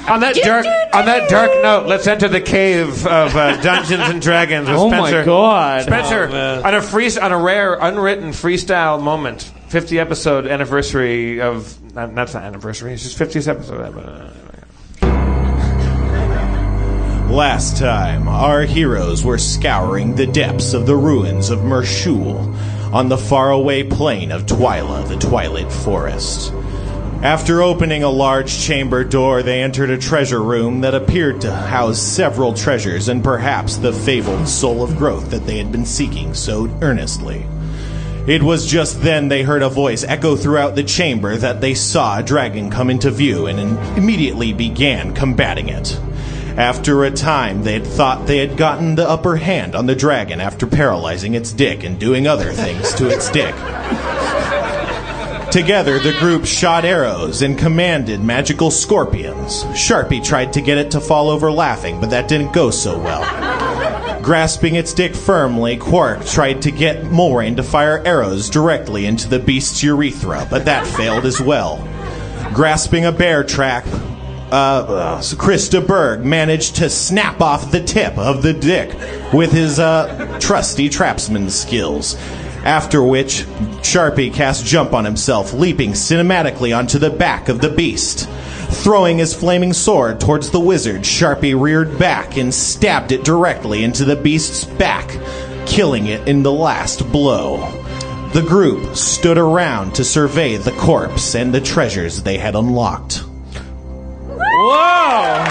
On that dark note, let's enter the cave of Dungeons and Dragons with Spencer. Oh my God, Spencer! On a rare, unwritten freestyle moment, 50 episode anniversary of. That's not anniversary. It's just 50th episode. Last time, our heroes were scouring the depths of the ruins of Mershul on the faraway plain of Twyla, the Twilight Forest. After opening a large chamber door, they entered a treasure room that appeared to house several treasures and perhaps the fabled soul of growth that they had been seeking so earnestly. It was just then they heard a voice echo throughout the chamber that they saw a dragon come into view and immediately began combating it. After a time, they had thought they had gotten the upper hand on the dragon after paralyzing its dick and doing other things to its dick. Together, the group shot arrows and commanded magical scorpions. Sharpie tried to get it to fall over laughing, but that didn't go so well. Grasping its dick firmly, Quark tried to get Mulrain to fire arrows directly into the beast's urethra, but that failed as well. Grasping a bear trap, Krista Berg managed to snap off the tip of the dick with his trusty trapsman skills. After which, Sharpie cast Jump on himself, leaping cinematically onto the back of the beast. Throwing his flaming sword towards the wizard, Sharpie reared back and stabbed it directly into the beast's back, killing it in the last blow. The group stood around to survey the corpse and the treasures they had unlocked. Whoa!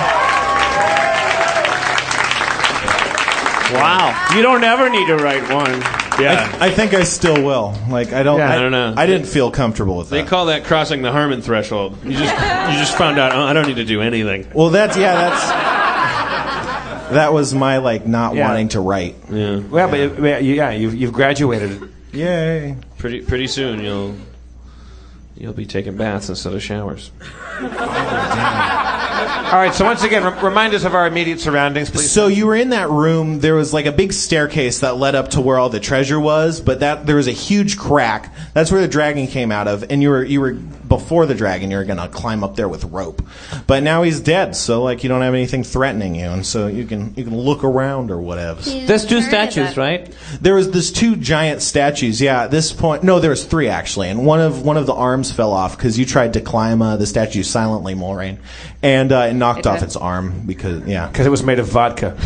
Wow. You don't ever need to write one. Yeah. I think I still will. I don't know. I didn't feel comfortable with that. They call that crossing the Harmon threshold. You just found out, I don't need to do anything. Well, that was my not wanting to write. Yeah. Well, but you've graduated. Yay. Pretty soon you'll be taking baths instead of showers. All right, so once again, remind us of our immediate surroundings, please. So you were in that room. There was a big staircase that led up to where all the treasure was, but there was a huge crack. That's where the dragon came out of, and you were before the dragon. You were gonna climb up there with rope, but now he's dead. So you don't have anything threatening you, and so you can look around or whatever. There's two statues, right? There's two giant statues. Yeah, at this point, no, there was three actually, and one of the arms fell off because you tried to climb the statue silently, Mulrain, and it knocked off its arm because it was made of vodka.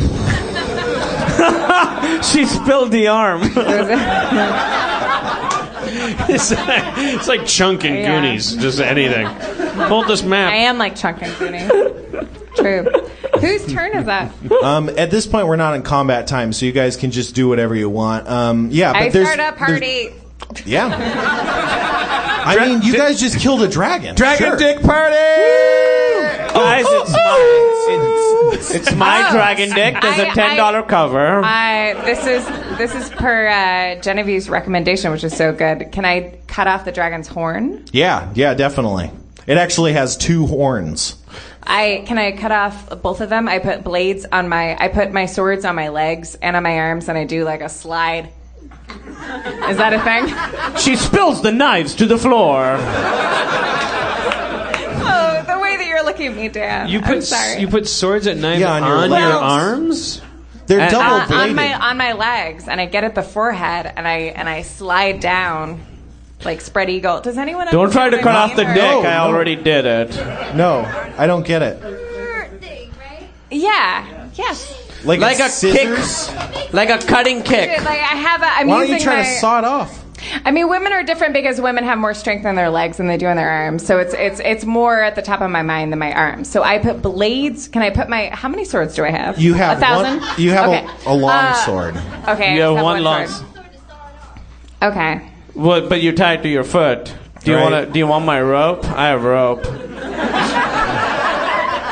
She spilled the arm. It's like Chunk and Goonies, just anything. Hold this map. I am like Chunk and Goonies. True. Whose turn is that? At this point, we're not in combat time, so you guys can just do whatever you want. But I start a party. Yeah. I mean, you guys just killed a dragon. Dragon dick party! Guys, it's my dragon dick. There's a $10 cover. This is per Genevieve's recommendation, which is so good. Can I cut off the dragon's horn? Yeah, definitely. It actually has two horns. Can I cut off both of them? I put I put my swords on my legs and on my arms, and I do a slide. Is that a thing? She spills the knives to the floor. Oh, the way that you're looking at me, Dan. I'm sorry. You put swords and knives on your arms? They're double bladed. On my legs, and I get at the forehead, and I slide down like spread eagle. Does anyone? Don't try to cut off the dick. No. I already did it. No, I don't get it. Yeah. Yes. Like a scissors? Kick. Like a cutting kick. Why don't you try to saw it off? I mean, women are different because women have more strength in their legs than they do in their arms. So it's more at the top of my mind than my arms. So I put blades. Can I put how many swords do I have? You have 1,000? You have a long sword. Okay. You have one long sword. Okay. Well, but you're tied to your foot. Do you want my rope? I have rope.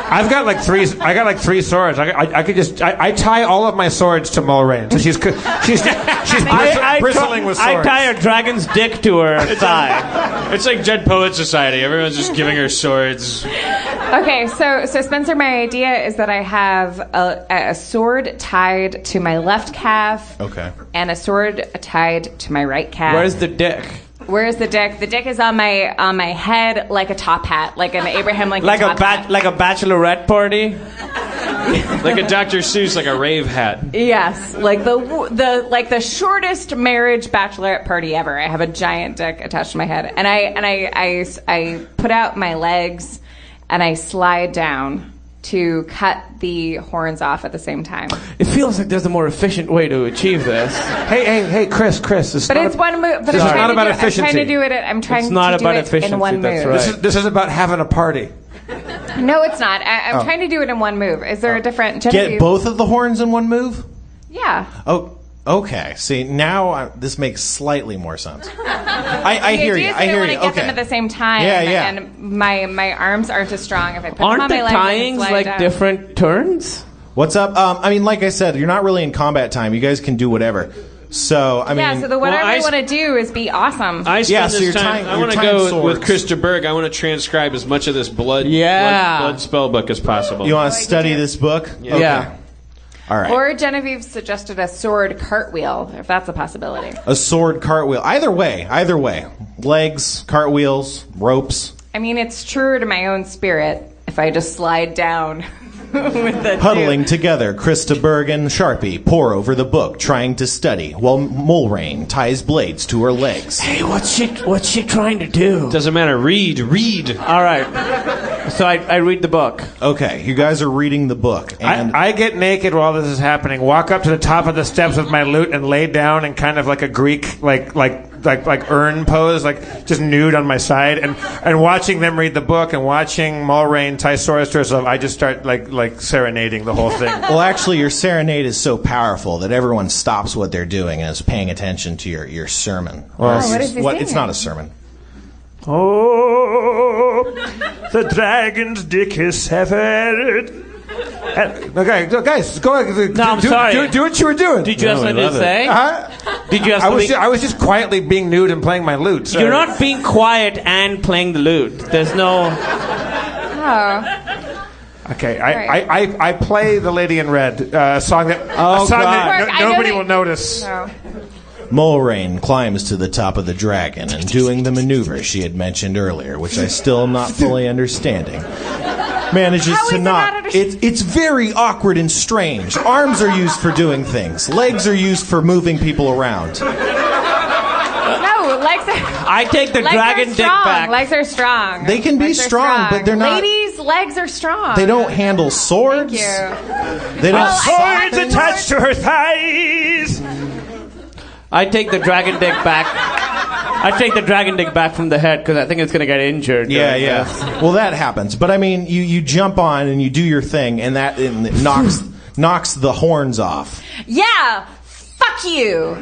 I got three swords. I could just I tie all of my swords to Mulrain. So she's bristling with swords. I tie a dragon's dick to her thigh. It's like Dead Poet Society. Everyone's just giving her swords. Okay, so Spencer, my idea is that I have a sword tied to my left calf. Okay. And a sword tied to my right calf. Where's the dick? Where's the dick? The dick is on my head like a top hat, like an Abraham Lincoln Like top hat. like a bachelorette party. Like a Dr. Seuss, like a rave hat. Yes, like the shortest marriage bachelorette party ever. I have a giant dick attached to my head, and I put out my legs, and I slide down to cut the horns off at the same time. It feels like there's a more efficient way to achieve this. Hey, Chris. This But it's one move. But This is not about I'm efficiency. trying to do it. I'm trying It's not to do about it efficiency, in one that's move. right. This is about having a party. No, it's not. I'm trying to do it in one move. Is there a different? Get Genevieve? both of the horns in one move? Yeah. Oh, okay. See, now this makes slightly more sense. I hear you. I hear want you. to get Okay. them at the same time. Yeah. And my arms aren't as strong if I put Aren't them on the my legs. and tyings slide like down. different turns? What's up? I mean, like I said, you're not really in combat time. You guys can do whatever. So, I mean... Yeah, so whatever I I want to do is be awesome. I spend Yeah, so this you're time. tying- I you're want to tying go swords. with Krista Berg. I want to transcribe as much of this blood spell book as possible. You want to study this book? Okay. Yeah. All right. Or Genevieve suggested a sword cartwheel, if that's a possibility. A sword cartwheel. Either way. Legs, cartwheels, ropes. I mean, it's truer to my own spirit if I just slide down with the Huddling together, Krista Berg and Sharpie pore over the book, trying to study, while Mulrain ties blades to her legs. Hey, what's she trying to do? Doesn't matter. Read. All right. So I read the book. Okay, you guys are reading the book, and I get naked while this is happening, walk up to the top of the steps with my lute and lay down in kind of like a Greek like urn pose, like just nude on my side, and watching them read the book and watching Mulrain tie swords to herself, I just start like serenading the whole thing. well, actually, your serenade is so powerful that everyone stops what they're doing and is paying attention to your sermon. what is he It's singing? not a sermon. Oh, the dragon's dick is severed. Okay, guys, go ahead. No, I'm sorry. Do what you were doing. Did you have something to say? Did you have I something? was just quietly being nude and playing my lute. Sorry. You're not being quiet and playing the lute. There's no... Oh. Okay, I play the Lady in Red, a song that Oh, God. I know nobody that- will notice. No. Mulrain climbs to the top of the dragon and doing the maneuver she had mentioned earlier, which I still am not fully understanding. Manages How to is it not. not understand- It's very awkward and strange. Arms are used for doing things. Legs are used for moving people around. No, legs are... I take the Legs dragon are dick strong. back. Legs are strong. They can be Legs are strong, but they're not- Ladies' legs are strong. They don't handle swords. Thank you. They don't. Well, I- Swords attached to her thighs. I take the dragon dick back. I take the dragon dick back from the head because I think it's going to get injured. Yeah, during yeah. this. Well, that happens. But I mean, you jump on and you do your thing, and it knocks the horns off. Yeah. Fuck you.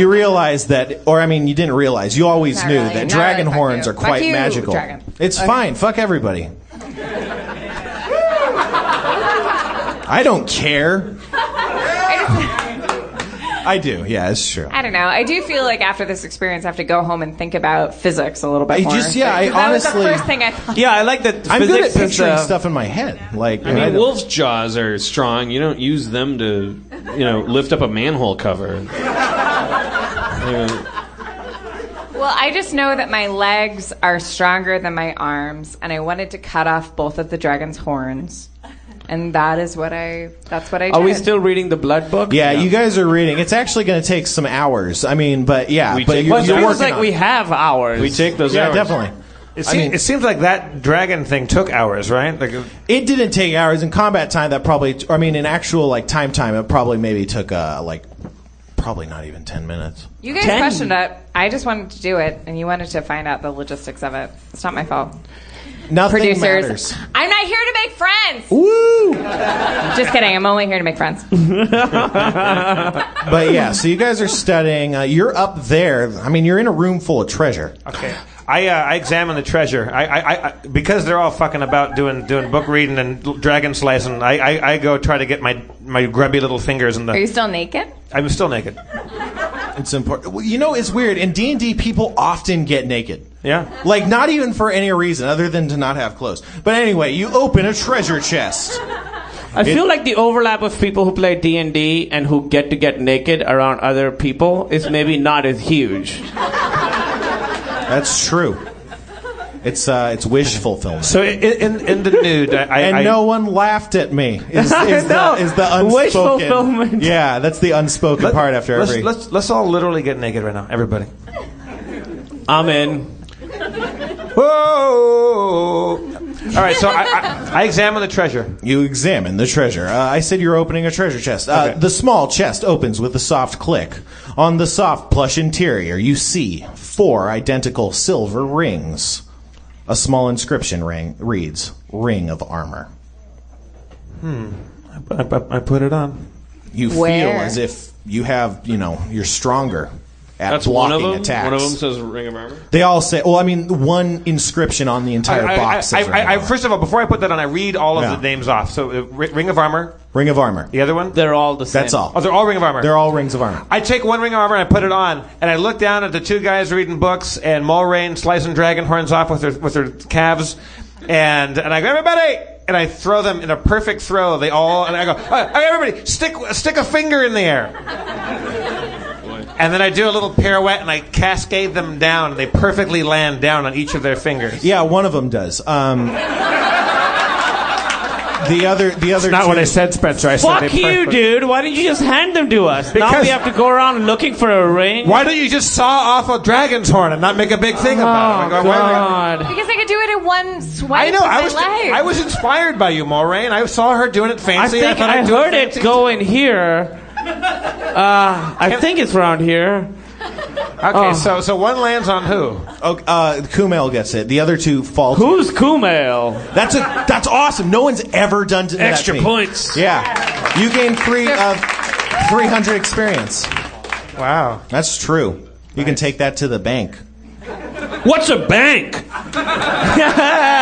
You realize that, or I mean, you didn't realize. You always Not knew really. that Not dragon really. Fuck horns you. are Fuck quite you, magical. dragon. It's fine. Fuck everybody. I don't care. I do. Yeah, it's true. I don't know. I do feel like after this experience, I have to go home and think about physics a little bit more. I that honestly- was the first thing I thought. Yeah, I like that. I'm good at physics is, picturing stuff in my head. Like, I mean, wolf's jaws are strong. You don't use them to, lift up a manhole cover. Well, I just know that my legs are stronger than my arms, and I wanted to cut off both of the dragon's horns. And that's what I did. Are we still reading the blood book? yeah, you guys are reading. It's actually going to take some hours. I mean, but yeah, We but take- you're, Well, it you're feels working like on we it. have hours. We take those Yeah, hours. definitely. It seems like that dragon thing took hours, right? Like, It didn't take hours in combat time. That probably, in actual like time, it probably maybe took probably not even 10 minutes. You guys 10. questioned it. I just wanted to do it, and you wanted to find out the logistics of it. It's not my fault. Nothing Producers, matters. I'm not here to make friends. Woo! Just kidding. I'm only here to make friends. But yeah, so you guys are studying. You're up there. I mean, you're in a room full of treasure. okay, I examine the treasure. I because they're all fucking about doing book reading and dragon slicing. I go try to get my grubby little fingers in Are you the. still naked? I'm still naked. It's important. Well, it's weird. In D&D, people often get naked. Yeah. Like, not even for any reason other than to not have clothes. But anyway, you open a treasure chest. I feel like the overlap of people who play D&D and who get to get naked around other people is maybe not as huge. That's true. It's wish fulfillment. So in the nude, no one laughed at me. Is the unspoken? Wish fulfillment. Yeah, that's the unspoken part after every. Let's all literally get naked right now, everybody. I'm in. Whoa! All right, so I examine the treasure. You examine the treasure. I said you're opening a treasure chest. Okay. The small chest opens with a soft click. On the soft plush interior, you see 4 identical silver rings. A small inscription reads, "Ring of Armor." I put it on. You Where? feel as if you have, you're stronger at That's one of blocking them. attacks. One of them says Ring of Armor. They all say, one inscription on the entire box says Ring of Armor. First of all, before I put that on, I read all of the names off. So, Ring of Armor. Ring of Armor. The other one? They're all the same. That's all. Oh, they're all Ring of Armor. They're all Rings of Armor. I take one Ring of Armor and I put it on, and I look down at the 2 guys reading books, and Mulrain slicing dragon horns off with her calves, and I go, everybody! And I throw them in a perfect throw. They all, and I go, everybody, stick a finger in the air. And then I do a little pirouette and I cascade them down, and they perfectly land down on each of their fingers. Yeah, one of them does. The other. That's not 2, what I said, Spencer. I Fuck said they you, dude. Why didn't you just hand them to us? Now Because- we have to go around looking for a ring? Why don't you just saw off a dragon's horn and not make a big thing about it? Oh, I go, why- God. Because I could do it in one swipe. I know. With my legs. I was inspired by you, Mulrain. I saw her doing it I fancy. think thought I I'd do heard fancy it go in here. I think it's around here. Okay, so one lands on who? Kumail gets it. The other 2 fall. to- Who's Kumail? That's awesome. No one's ever done that Extra to me. points. Yeah, you gain 300 experience. Wow. That's true. You can take that to the bank. What's a bank?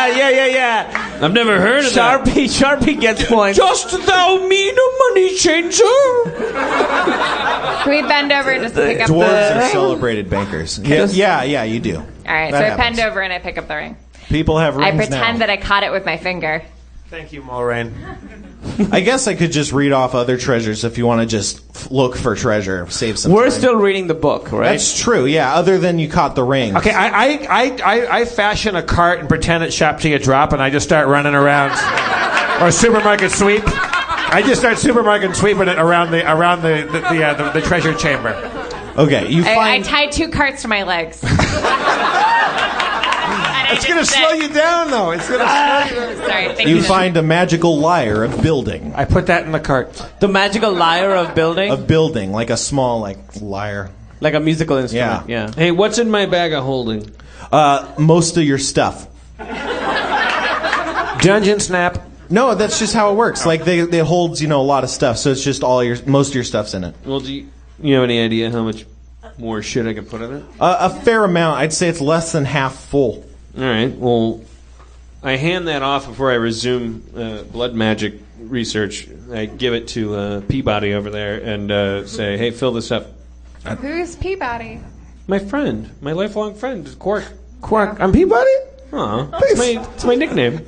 yeah. I've never heard of that. Sharpie gets points. Just thou mean a money changer? Can we bend over and just pick up Dwarves the are ring? celebrated bankers. Yeah, you do. All right, That so I happens. bend over and I pick up the ring. People have I rings pretend now. that I caught it with my finger. Thank you, Mulrain. I guess I could just read off other treasures if you want to just look for treasure, save some We're time. still reading the book, right? That's true, yeah, other than you caught the ring. Okay, I fashion a cart and pretend it's shop till you drop, and I just start running around, or supermarket sweep. I just start supermarket sweeping it around the treasure chamber. Okay, you I find... tied 2 carts to my legs. It's going to slow you down, though. It's going to slow you down. Sorry, thank You you. find a magical lyre of building. I put that in the cart. The magical lyre of building? Of building, like a small, lyre. Like a musical instrument, yeah. Hey, what's in my bag of holding? Most of your stuff. Dungeon snap. No, that's just how it works. Like, it holds, a lot of stuff, so it's just most of your stuff's in it. Well, do you have any idea how much more shit I could put in it? A fair amount. I'd say it's less than half full. All right. Well, I hand that off before I resume blood magic research. I give it to Peabody over there and say, "Hey, fill this up." Who's Peabody? My friend, my lifelong friend, Quark. Quark. I'm Peabody? Aw, it's my nickname.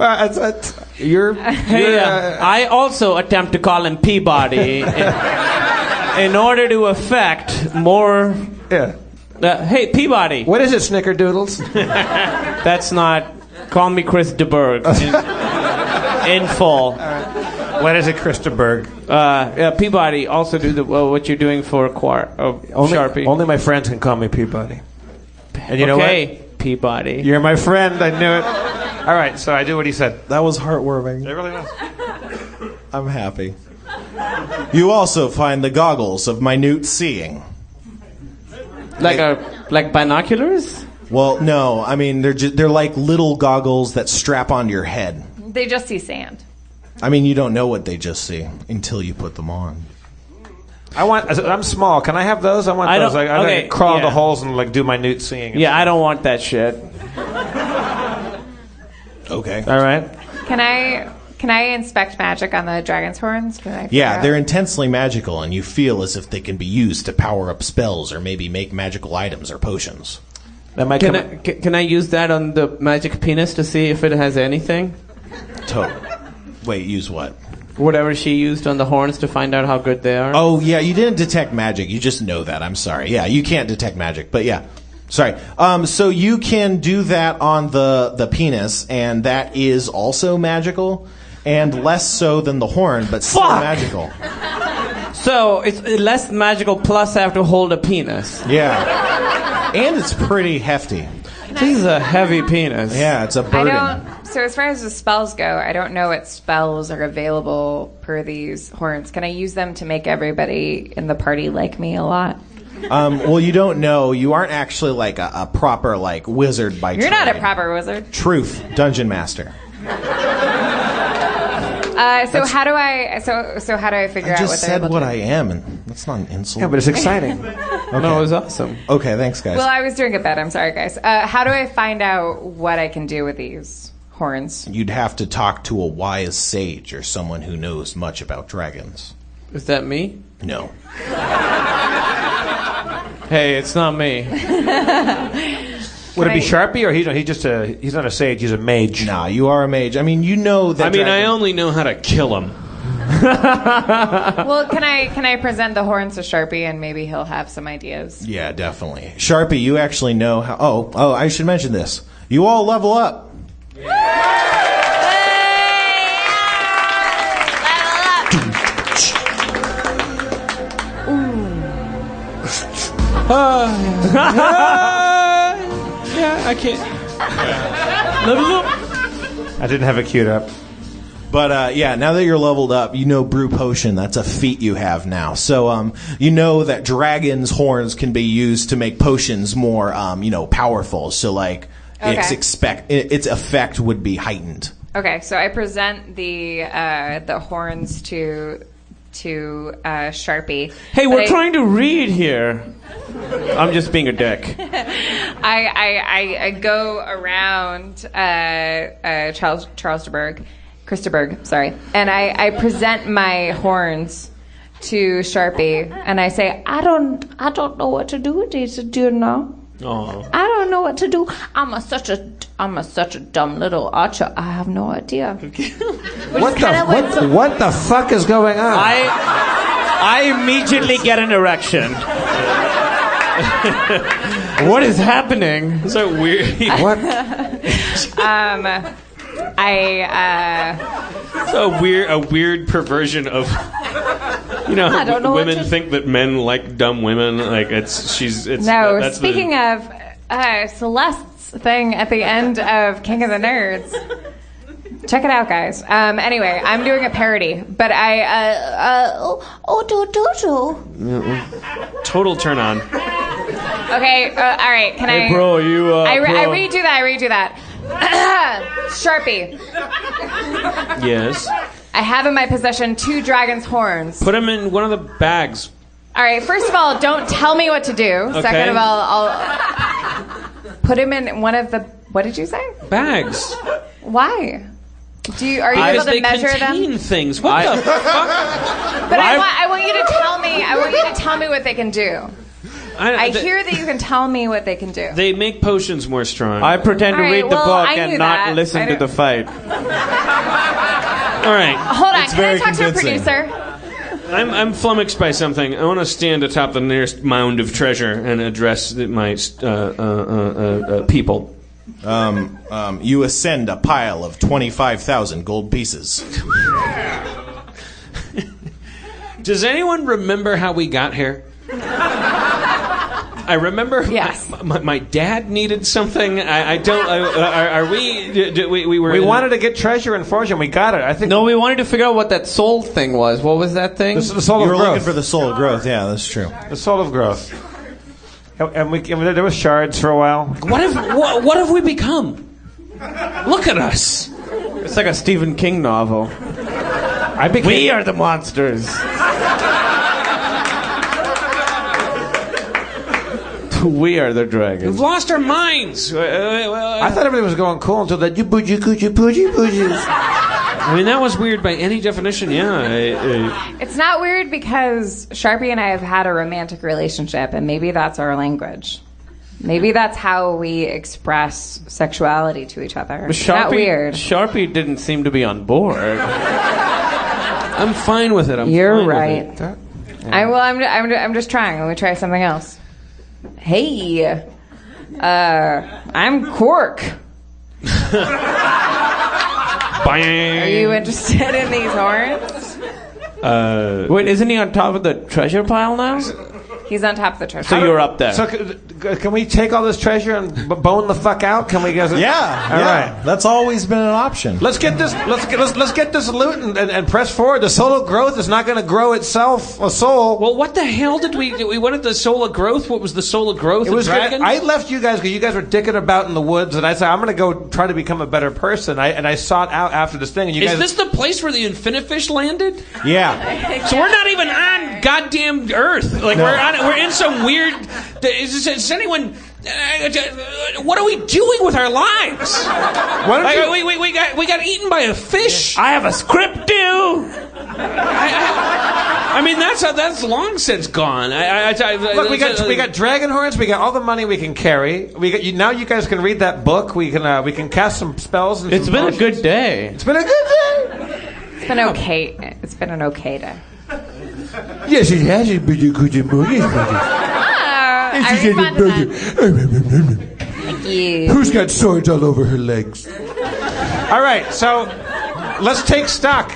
You're I also attempt to call him Peabody in order to affect more... yeah. hey, Peabody. What is it, Snickerdoodles? That's not... Call me Chris DeBerg. In full. What is it, Christenberg? Peabody, also do what you're doing for Sharpie. Only my friends can call me Peabody. And you know what? Peabody. You're my friend. I knew it. All right, so I do what he said. That was heartwarming. It really was. I'm happy. You also find the goggles of minute seeing. Like binoculars? Well, no. I mean, they're like little goggles that strap onto your head. They just see sand. I mean, you don't know what they just see until you put them on. I'm small. Can I have those? I want those. I crawl into holes and do my newt seeing. Yeah, I don't want that shit. Okay. All right. Can I inspect magic on the dragon's horns? Can I figure Yeah, out- they're intensely magical, and you feel as if they can be used to power up spells or maybe make magical items or potions. That might Can I use that on the magic penis to see if it has anything? Wait, use what? Whatever she used on the horns to find out how good they are. Oh, yeah, you didn't detect magic. You just know that. I'm sorry. Yeah, you can't detect magic, but yeah. Sorry. So you can do that on the penis, and that is also magical, and less so than the horn, but still magical. So it's less magical. Plus, I have to hold a penis. Yeah, and it's pretty hefty. This is a heavy penis. Yeah, it's a burden. So as far as the spells go, I don't know what spells are available per these horns. Can I use them to make everybody in the party like me a lot? Well, you don't know. You aren't actually like a proper like wizard by You're trade. not a proper wizard. Truth, dungeon master. So how do I figure I out what just they're said able what to I am, and that's not an insult. Yeah, but it's exciting. No, it was awesome. Okay, thanks, guys. Well, I was doing a bit. I'm sorry, guys. How do I find out what I can do with these horns? You'd have to talk to a wise sage or someone who knows much about dragons. Is that me? No. Hey, it's not me. Would it be Sharpie, or he's not a sage, he's a mage? Nah, you are a mage. I mean, you know that. I only know how to kill him. Well, can I present the horns to Sharpie and maybe he'll have some ideas? Yeah, definitely. Sharpie, you actually know how. Oh, I should mention this. You all level up. Yeah, I can't. I didn't have it queued up. But yeah, now that you're leveled up, you know brew potion. That's a feat you have now. So you know that dragons' horns can be used to make potions more powerful. So like its effect would be heightened. Okay, so I present the horns to Sharpie. Hey, we're trying to read here. I'm just being a dick. I go around Christaberg, sorry, and I present my horns to Sharpie, and I say, I don't know what to do with these. Do you know? Oh. I don't know what to do. I'm such a dumb little archer. I have no idea. What the fuck is going on? I immediately get an erection. What is happening? So weird. What? So a weird perversion of women think that men like dumb women. Like that's speaking of Celeste's thing at the end of King of the Nerds. Check it out, guys. Anyway, I'm doing a parody, but total turn on. Okay, all right. Can I? Bro, you. I redo that. Sharpie. Yes. I have in my possession 2 dragon's horns. Put them in one of the bags. All right. First of all, don't tell me what to do. Okay. Second of all, I'll put him in one of the. What did you say? Bags. Why? Are you able to measure them? They contain things. What the fuck? But I want you to tell me. I want you to tell me what they can do. I hear that you can tell me what they can do. They make potions more strong. I pretend to read the book and not listen to the fight. All right. Hold on. Can I talk to a producer? I'm flummoxed by something. I want to stand atop the nearest mound of treasure and address my people. You ascend a pile of 25,000 gold pieces. Does anyone remember how we got here? I remember. Yes. My dad needed something. I don't. Are we? We were. We wanted to get treasure and fortune. We got it. I think. No, we wanted to figure out what that soul thing was. What was that thing? This is the soul You of were growth. looking for the soul of growth. Yeah, that's true. The soul of growth. And there was shards for a while. What have we become? Look at us. It's like a Stephen King novel. We are the monsters. We are the dragons. We've lost our minds. I thought everything was going cool until that you boogie coochie poochie poochies. I mean, that was weird by any definition. Yeah. It's not weird because Sharpie and I have had a romantic relationship, and maybe that's our language. Maybe that's how we express sexuality to each other. It's not weird. Sharpie didn't seem to be on board. I'm fine with it. You're right. I'm just trying. Let me try something else. Hey, I'm Quark. Are you interested in these horns? Wait, isn't he on top of the treasure pile now? He's on top of the treasure. So you're up there. So can we take all this treasure and bone the fuck out? Can we guys? Yeah, All right. That's always been an option. Let's get this. Let's get this loot and press forward. The soul of growth is not going to grow itself a soul. Well, what the hell did we wanted the soul of growth? What was the soul of growth? It was dragon? I left you guys because you guys were dicking about in the woods, and I said I'm going to go try to become a better person. I sought out after this thing, and you guys. Is this the place where the Infinifish landed? Yeah. So we're not even on goddamn Earth. Like we're in some weird. Is anyone? What are we doing with our lives? We got eaten by a fish. I have a script due. I mean that's long since gone. Look, we got dragon horns. We got all the money we can carry. We got now. You guys can read that book. We can cast some spells. And It's been a good day. It's been a good day. It's been okay. It's been an okay day. Yes, it has been a good day. I respond to that. Thank you. Who's got swords all over her legs? All right, so let's take stock.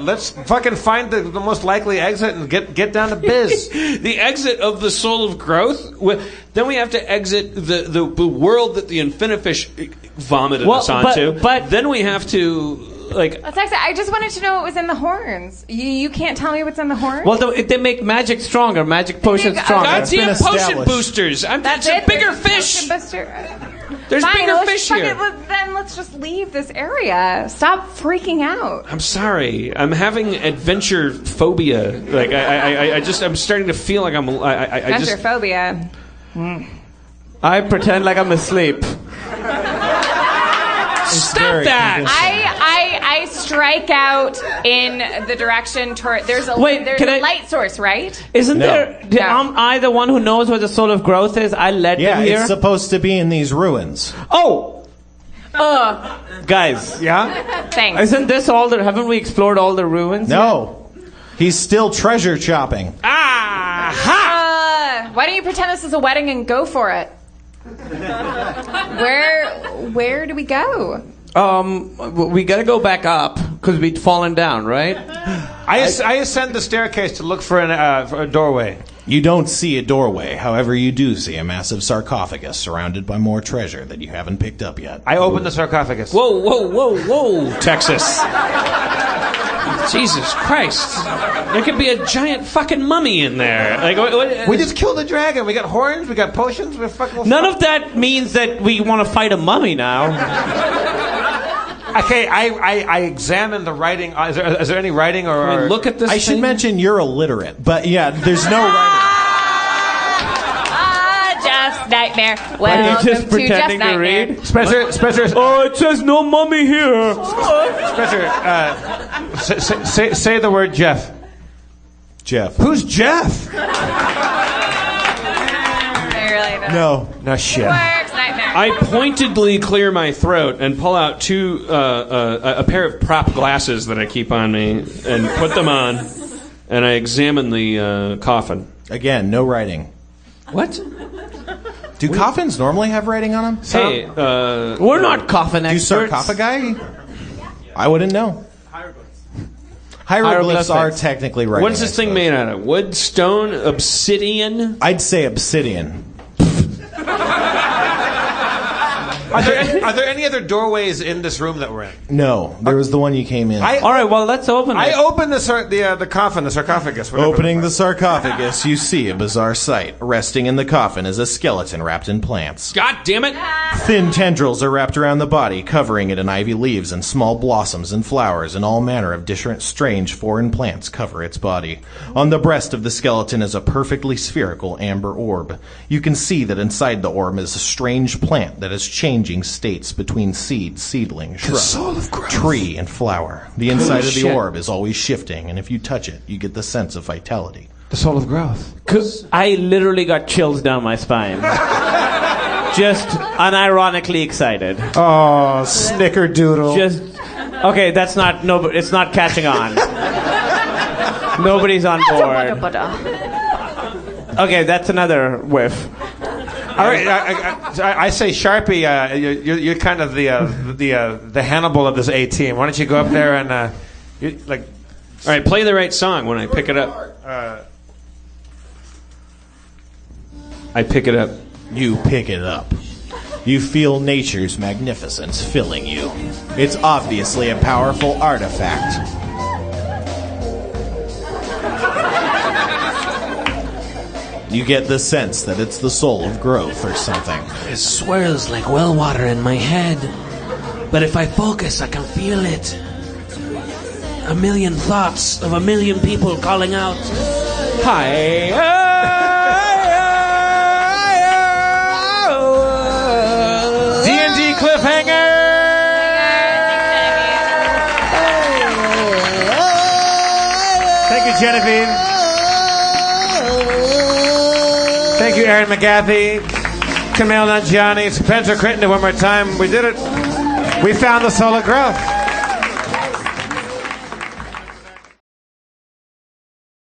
Let's fucking find the most likely exit and get down to biz. The exit of the soul of growth. Then we have to exit the world that the Infinifish vomited us onto. But then we have to Let's exit. I just wanted to know what was in the horns. You can't tell me what's in the horns? Well, they make magic stronger, magic potions stronger. Goddamn potion boosters! That's a bigger fish. There's Fine, bigger fish here. Then let's just leave this area. Stop freaking out. I'm sorry. I'm having adventure phobia. Like I'm starting to feel like Adventure phobia. I pretend like I'm asleep. Stop that! I strike out in the direction toward. There's a light source, right? Isn't No. there? Am I the one who knows where the soul of growth is? I led them here. It's supposed to be in these ruins. Oh, guys, Yeah? Thanks. isn't this all the? Haven't we explored all the ruins? No. He's still treasure chopping. Why don't you pretend this is a wedding and go for it? Where do we go? We gotta go back up because we'd fallen down, right? I ascend the staircase to look for a doorway. You don't see a doorway. However, you do see a massive sarcophagus surrounded by more treasure that you haven't picked up yet. I open the sarcophagus. Whoa, Texas. Jesus Christ. There could be a giant fucking mummy in there. We just killed a dragon. We got horns. We got potions. We're fucking. None of that means that we want to fight a mummy now. Okay, I examine the writing. Is there any writing or look at this I should mention you're illiterate, but yeah, there's no writing. Jeff's nightmare. Are Welcome you just to pretending Jeff's to nightmare. read? Spencer? Oh, it says no mummy here. Spencer, say the word Jeff. Jeff. Who's Jeff? I really don't. No shit. Works, nightmare. I pointedly clear my throat and pull out a pair of prop glasses that I keep on me and put them on, and I examine the coffin. Again, no writing. What? Do coffins normally have writing on them? Hey, We're not coffin Do experts. sarcophagi? I wouldn't know. Hieroglyphs are technically writing. What's this thing made out of? Wood, stone, obsidian? I'd say obsidian. Are there any other doorways in this room that we're in? No, there was the one you came in. All right, well, let's open it. I open the coffin, the sarcophagus. whatever. Opening the sarcophagus, you see a bizarre sight. Resting in the coffin is a skeleton wrapped in plants. God damn it! Thin tendrils are wrapped around the body, covering it in ivy leaves and small blossoms and flowers, and all manner of different strange foreign plants cover its body. On the breast of the skeleton is a perfectly spherical amber orb. You can see that inside the orb is a strange plant that is changing states between seed, seedling, shrub, tree, and flower. The inside of the orb is always shifting, and if you touch it, you get the sense of vitality. The soul of growth. I literally got chills down my spine. Just unironically excited. Oh, snickerdoodle. Okay, that's not it's not catching on. Nobody's on board. Okay, that's another whiff. All right, I say Sharpie. You're kind of the Hannibal of this A team. Why don't you go up there and All right, play the right song when I pick it up. I pick it up. You pick it up. You feel nature's magnificence filling you. It's obviously a powerful artifact. You get the sense that it's the soul of growth or something. It swirls like well water in my head. But if I focus, I can feel it. A million thoughts of a million people calling out, Hi. D&D cliffhanger. Thank you, Genevieve. Thank you, Aaron McGathy, Camille Nanjiani, Spencer Crittenden. One more time, we did it. We found the soul of growth.